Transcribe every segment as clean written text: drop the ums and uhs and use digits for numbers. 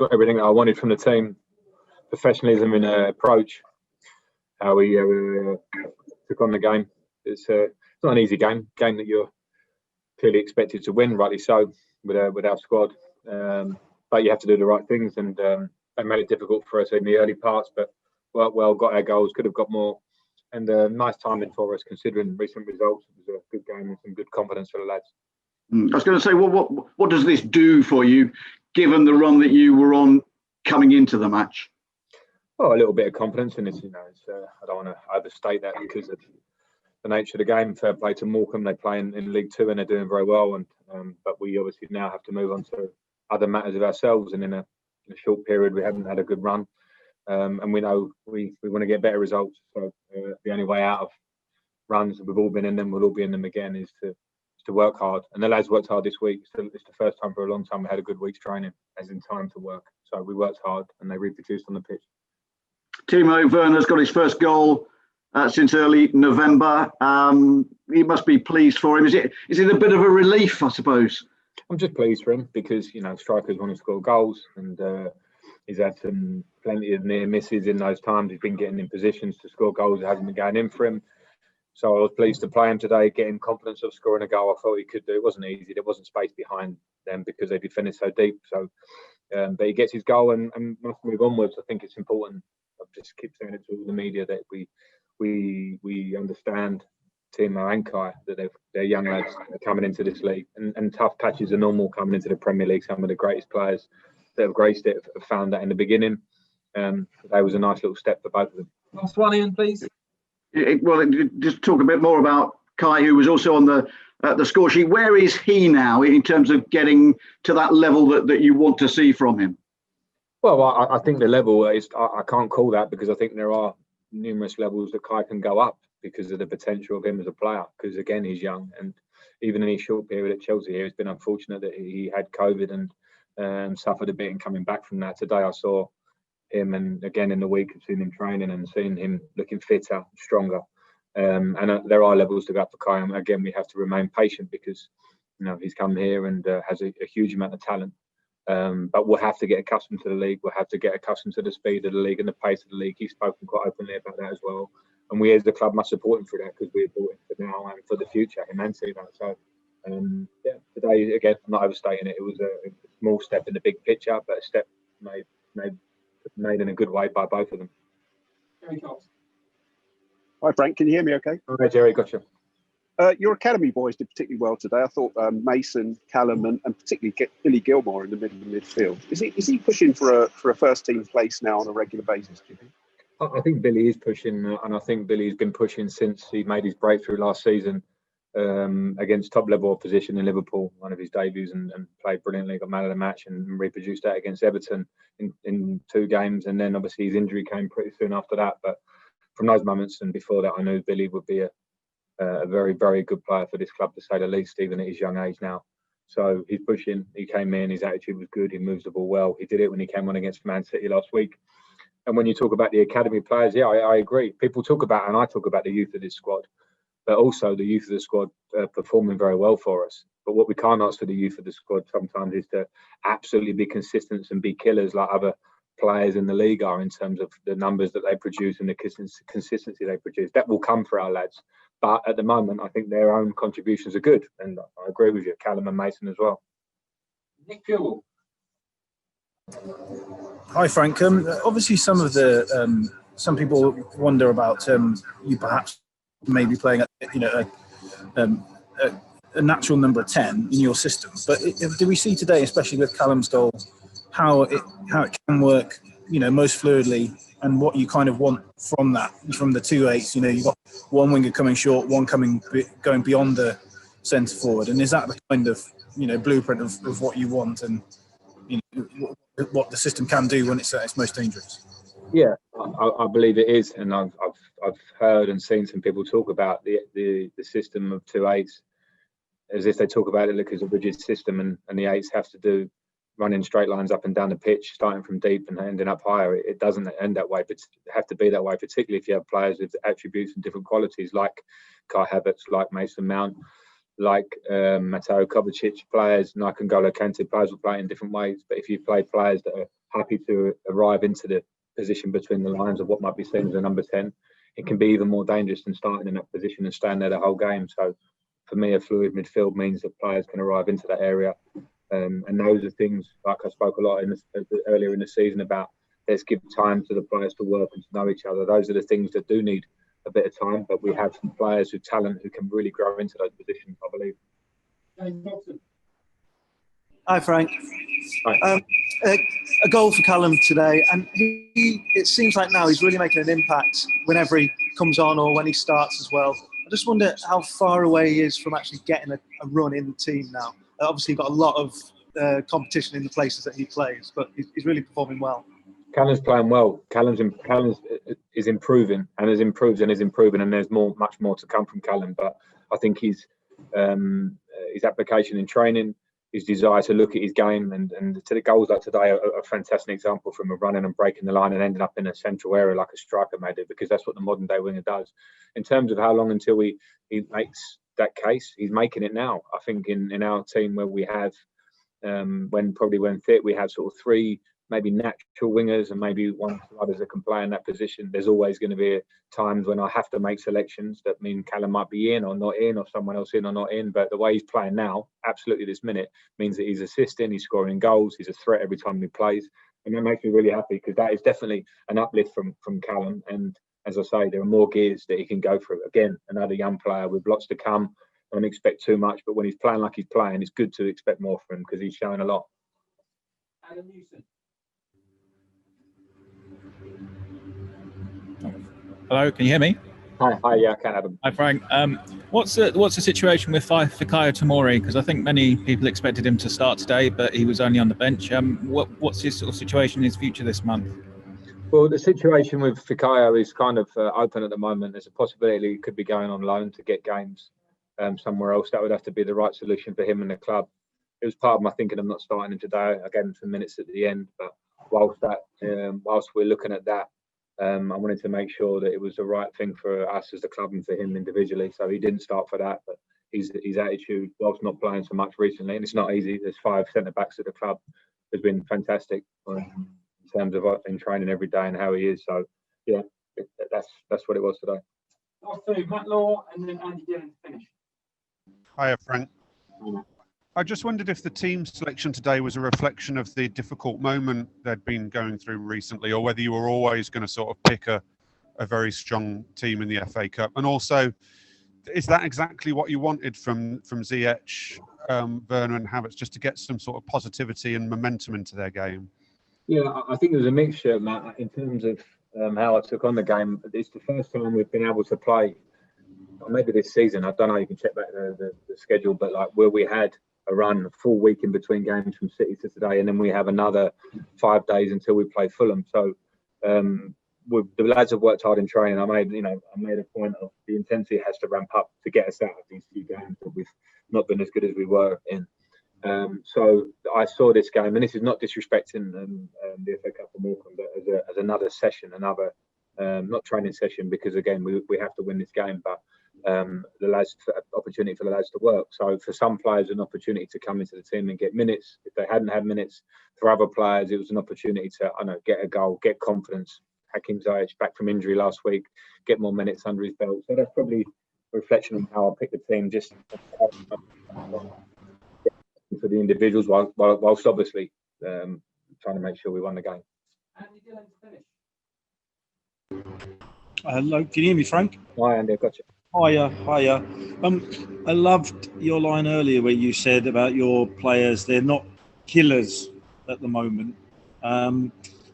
got everything that I wanted from the team. Professionalism in approach, how we took on the game. It's not an easy game that you're clearly expected to win, rightly so, with our squad. But you have to do the right things, and they made it difficult for us in the early parts. But well, got our goals, could have got more, and nice timing for us considering recent results. It was a good game and some good confidence for the lads. I was going to say, what does this do for you, given the run that you were on coming into the match? Well, a little bit of confidence in it. I don't want to overstate that because of the nature of the game. Fair play to Morecambe, they play in League Two and they're doing very well. And but we obviously now have to move on to other matters of ourselves. And in a short period, we haven't had a good run, and we know we want to get better results. So the only way out of runs, we've all been in them, we'll all be in them again, is to work hard. And the lads worked hard this week. It's the first time for a long time we had a good week's training, as in time to work. So we worked hard and they reproduced on the pitch. Timo Werner's got his first goal since early November. He must be pleased for him. Is it a bit of a relief, I suppose? I'm just pleased for him because, strikers want to score goals, and he's had plenty of near misses in those times. He's been getting in positions to score goals that hasn't been going in for him. So I was pleased to play him today, get him confidence of scoring a goal. I thought he could do. It wasn't easy. There wasn't space behind them because they defended so deep. So, but he gets his goal and must move onwards. I think it's important. I just keep saying it to all the media that we understand Timo and Kai, that they're young lads coming into this league, and tough patches are normal coming into the Premier League. Some of the greatest players that have graced it have found that in the beginning. That was a nice little step for both of them. Last one, Ian, please. Just talk a bit more about Kai, who was also on the score sheet. Where is he now in terms of getting to that level that you want to see from him? Well, I think the level is, I can't call that because I think there are numerous levels that Kai can go up because of the potential of him as a player. Because again, he's young, and even in his short period at Chelsea here, it's been unfortunate that he had COVID and suffered a bit in coming back from that. Today I saw him, and again in the week I've seen him training and seen him looking fitter, stronger. And there are levels to go up for Kai. And again, we have to remain patient because he's come here and has a huge amount of talent. But we'll have to get accustomed to the league. We'll have to get accustomed to the speed of the league and the pace of the league. He's spoken quite openly about that as well. And we as the club must support him for that because we're bought him for now and for the future. Him and see that. So, today, again, I'm not overstating it. It was a small step in the big picture, but a step made in a good way by both of them. Hi, Frank. Can you hear me okay? Hi, Jerry. Gotcha. Your academy boys did particularly well today. I thought Mason, Callum, and particularly Billy Gilmour in the middle of the midfield. Is he pushing for a first team place now on a regular basis, do you think? I think Billy is pushing, and I think Billy's been pushing since he made his breakthrough last season against top level opposition in Liverpool, one of his debuts, and played brilliantly, got man of the match and reproduced that against Everton in 2 games. And then obviously his injury came pretty soon after that. But from those moments and before that, I knew Billy would be a very, very good player for this club, to say the least, even at his young age now. So he's pushing. He came in, his attitude was good, he moves the ball well. He did it when he came on against Man City last week. And when you talk about the academy players, yeah, I agree. People talk about, and I talk about the youth of this squad, but also the youth of the squad performing very well for us. But what we can't ask for the youth of the squad sometimes is to absolutely be consistent and be killers like other players in the league are in terms of the numbers that they produce and the consistency they produce. That will come for our lads. But at the moment, I think their own contributions are good. And I agree with you, Callum and Mason as well. Nick Fuel. Hi, Frank. Obviously, some people wonder about you perhaps maybe playing a natural number 10 in your system. But do we see today, especially with Callum's goal, how it can work, most fluidly, and what you kind of want from the 2 8s? You've got one winger coming short, one going beyond the centre forward, and is that the kind of blueprint of what you want and what the system can do when it's at its most dangerous? Yeah, I believe it is, and I've heard and seen some people talk about the system of 2 8s as if they talk about it like it's a rigid system, and the 8s have to do running straight lines up and down the pitch, starting from deep and ending up higher. It doesn't end that way, but it have to be that way, particularly if you have players with attributes and different qualities like Kai Havertz, like Mason Mount, like Mateo Kovacic, players like N'Golo Kante. Players will play in different ways, but if you play players that happy to arrive into the position between the lines of what might be seen as a number 10. It can be even more dangerous than starting in that position and staying there the whole game. So for me, a fluid midfield means that players can arrive into that area. And those are things, like I spoke a lot earlier in the season about, let's give time to the players to work and to know each other. Those are the things that do need a bit of time, but we have some players with talent who can really grow into those positions, I believe. Hi, Frank. Hi. A goal for Callum today, and it seems like now he's really making an impact whenever he comes on or when he starts as well. I just wonder how far away he is from actually getting a run in the team now. Obviously, got a lot of competition in the places that he plays, but he's really performing well. Callum's playing well. Callum is improving and has improved and is improving, and there's much more to come from Callum. But I think his application in training, his desire to look at his game, and to the goals like today are a fantastic example from a running and breaking the line and ending up in a central area like a striker made it, because that's what the modern day winger does. In terms of how long until he makes that case, he's making it now. I think in our team where we have, when fit, we have sort of 3 maybe natural wingers and maybe 1 or 2 others that can play in that position. There's always going to be times when I have to make selections that mean Callum might be in or not in, or someone else in or not in. But the way he's playing now, absolutely this minute, means that he's assisting, he's scoring goals, he's a threat every time he plays. And that makes me really happy, because that is definitely an uplift from Callum. And as I say, there are more gears that he can go through. Again, another young player with lots to come. I don't expect too much, but when he's playing like he's playing, it's good to expect more from him, because he's showing a lot. Adam Newson. Hello, can you hear me? Hi, yeah, I can, Adam. Hi, Frank. What's the situation with Fikayo Tomori? Because I think many people expected him to start today, but he was only on the bench. What's his sort of situation in his future this month? Well, the situation with Fikayo is kind of open at the moment. There's a possibility he could be going on loan to get games somewhere else. That would have to be the right solution for him and the club. It was part of my thinking of not starting him today. I gave him some minutes at the end, but whilst we're looking at that, I wanted to make sure that it was the right thing for us as the club and for him individually. So he didn't start for that, but his attitude, whilst not playing so much recently, and it's not easy. There's 5 centre backs at the club, has been fantastic in terms of in training every day and how he is. So yeah, that's what it was today. Last 2, Matt Law and then Andy Dillon to finish. Hiya, Frank. I just wondered if the team selection today was a reflection of the difficult moment they'd been going through recently, or whether you were always going to sort of pick a very strong team in the FA Cup. And also, is that exactly what you wanted from Ziyech, Werner and Havertz, just to get some sort of positivity and momentum into their game? Yeah, I think it was a mixture, Matt, in terms of how I took on the game. It's the first time we've been able to play, maybe this season, I don't know, you can check back the schedule, but like where we had a run, a full week in between games from City to today, and then we have another 5 days until we play Fulham. So the lads have worked hard in training. I made a point of the intensity has to ramp up to get us out of these few games that we've not been as good as we were in. So I saw this game, and this is not disrespecting the FA Cup for Morecambe, but as another session, another not training session, because again we have to win this game, but the lads, opportunity for the lads to work. So for some players, an opportunity to come into the team and get minutes if they hadn't had minutes. For other players, it was an opportunity to get a goal, get confidence. Hakim Ziyech back from injury last week, get more minutes under his belt. So that's probably a reflection on how I picked the team, just for the individuals, whilst obviously trying to make sure we won the game. Andy Dillon to finish. Hello, can you hear me, Frank? Hi, Andy, I've got you. Hiya. I loved your line earlier where you said about your players, they're not killers at the moment.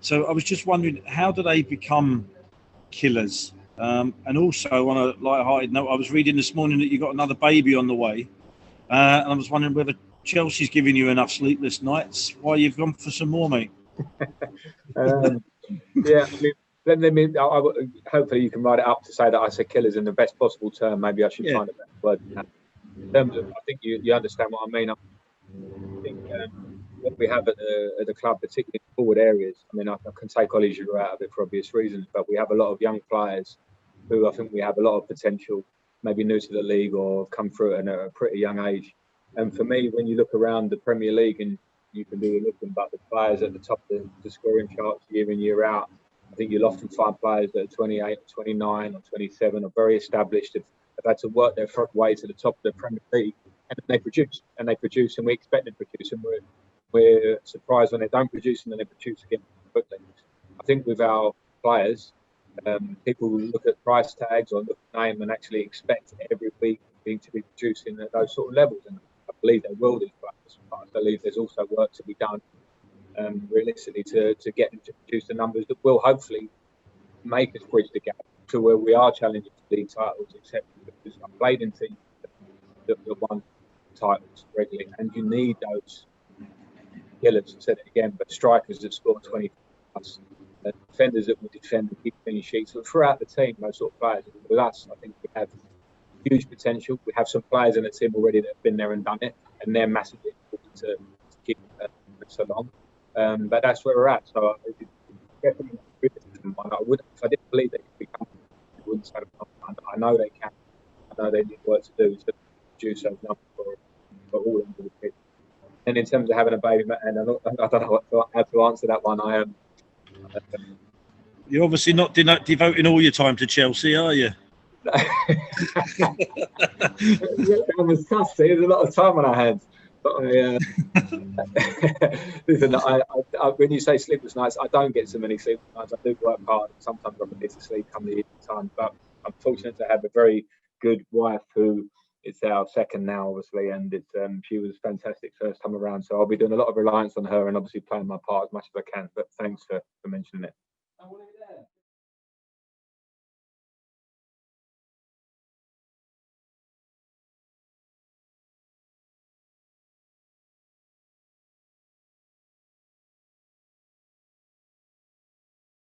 So I was just wondering, how do they become killers? And also, on a light-hearted note, I was reading this morning that you got another baby on the way. And I was wondering whether Chelsea's giving you enough sleepless nights, why you've gone for some more, mate. Yeah, hopefully you can write it up to say that I said killers in the best possible term. Maybe I should find a better word than that. In terms of, I think you understand what I mean. I think what we have at the club, particularly in forward areas, I mean, I can take Ollie Giroud out of it for obvious reasons, but we have a lot of young players who I think we have a lot of potential, maybe new to the league or come through at a pretty young age. And for me, when you look around the Premier League and you can do looking, but the players at the top of the scoring charts year in, year out, I think you'll often find players that are 28, 29 or 27 are very established, have had to work their front way to the top of the Premier League, and they produce, and we expect them to produce, and we're surprised when they don't produce, and then they produce again quickly. I think with our players, people look at price tags or look at name and actually expect every week to be producing at those sort of levels, and I believe they will, these players. But I believe there's also work to be done realistically to get them to produce the numbers that will hopefully make us bridge the gap to where we are challenging for league titles, etc. Because I've played in teams that won titles regularly, and you need those killers. I said it again, but strikers that score 20 plus, defenders that will defend and keep clean sheets. But throughout the team, those sort of players. With us, I think we have huge potential. We have some players in the team already that have been there and done it, and they're massively important to keep so long. But that's where we're at. So definitely, if I didn't believe they could become, I wouldn't say I know they can. I know they need work to do to produce those numbers for all of the kids. And in terms of having a baby, and I don't know how to answer that one. I am. You're obviously not devoting all your time to Chelsea, are you? There's a lot of time on our hands. But listen, when you say sleepless nights, I don't get so many sleepless nights. I do work hard. Sometimes I forget to sleep come the evening time. But I'm fortunate to have a very good wife who is our second now, obviously, and she was fantastic first time around. So I'll be doing a lot of reliance on her and obviously playing my part as much as I can. But thanks for mentioning it.